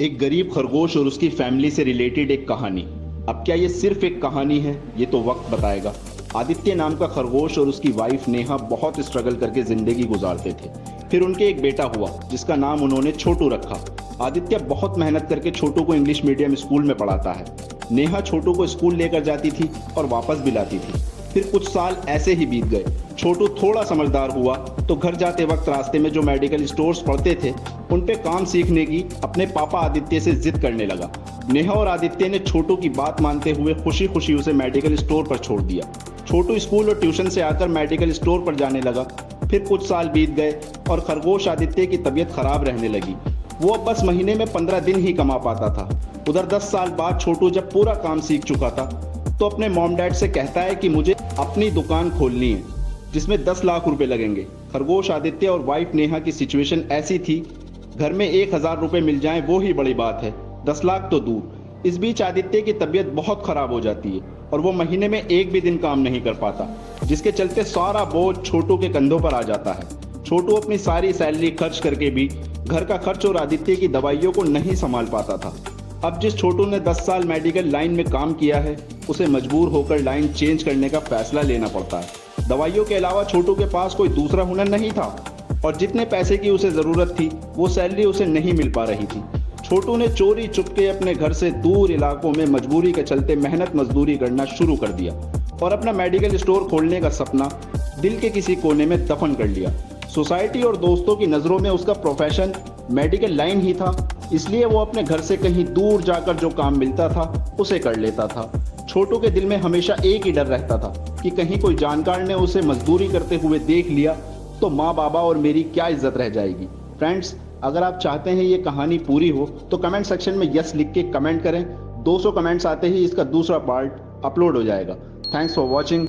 एक गरीब खरगोश और उसकी फैमिली से रिलेटेड एक कहानी। अब क्या ये सिर्फ एक कहानी है, ये तो वक्त बताएगा। आदित्य नाम का खरगोश और उसकी वाइफ नेहा बहुत स्ट्रगल करके जिंदगी गुजारते थे। फिर उनके एक बेटा हुआ जिसका नाम उन्होंने छोटू रखा। आदित्य बहुत मेहनत करके छोटू को इंग्लिश मीडियम स्कूल में पढ़ाता है। नेहा छोटू को स्कूल लेकर जाती थी और वापस भी लाती थी। फिर कुछ साल ऐसे ही बीत गए। छोटू थोड़ा समझदार हुआ तो घर जाते वक्त रास्ते में जो मेडिकल स्टोर्स पड़ते थे उन पे काम सीखने की अपने पापा आदित्य से जिद करने लगा। नेहा और आदित्य ने छोटू की बात मानते हुए खुशी खुशी उसे मेडिकल स्टोर पर छोड़ दिया। छोटू स्कूल और ट्यूशन से आकर मेडिकल स्टोर पर जाने लगा। फिर कुछ साल बीत गए और खरगोश आदित्य की तबीयत खराब रहने लगी। वो अब बस महीने में 15 दिन ही कमा पाता था। उधर 10 साल बाद छोटू जब पूरा काम सीख चुका था तो अपने मॉम डैड से कहता है कि मुझे अपनी दुकान खोलनी है जिसमें 10 लाख रुपए लगेंगे। खरगोश आदित्य और वाइफ नेहा की सिचुएशन ऐसी थी, घर में 1000 रुपए मिल जाएं वो ही बड़ी बात है, 10 लाख तो दूर। इस बीच आदित्य की तबीयत बहुत खराब हो जाती है और वो महीने में एक भी दिन काम नहीं कर पाता, जिसके चलते सारा बोझ छोटू के कंधों पर आ जाता है। छोटू अपनी सारी सैलरी खर्च करके भी घर का खर्च और आदित्य की दवाइयों को नहीं संभाल पाता था। अब जिस छोटू ने 10 साल मेडिकल लाइन में काम किया है उसे मजबूर होकर लाइन चेंज करने का फैसला लेना पड़ता है। दवाइयों के अलावा छोटू के पास कोई दूसरा हुनर नहीं था और जितने पैसे की उसे ज़रूरत थी वो सैलरी उसे नहीं मिल पा रही थी। छोटू ने चोरी चुपके अपने घर से दूर इलाकों में मजबूरी के चलते मेहनत मजदूरी करना शुरू कर दिया और अपना मेडिकल स्टोर खोलने का सपना दिल के किसी कोने में दफन कर लिया। सोसाइटी और दोस्तों की नज़रों में उसका प्रोफेशन मेडिकल लाइन ही था, इसलिए वो अपने घर से कहीं दूर जाकर जो काम मिलता था उसे कर लेता था। छोटू के दिल में हमेशा एक ही डर रहता था कि कहीं कोई जानकार ने उसे मजदूरी करते हुए देख लिया तो माँ बाबा और मेरी क्या इज्जत रह जाएगी। फ्रेंड्स, अगर आप चाहते हैं ये कहानी पूरी हो तो कमेंट सेक्शन में यस लिख के कमेंट करें। 200 कमेंट्स आते ही इसका दूसरा पार्ट अपलोड हो जाएगा। Thanks for watching.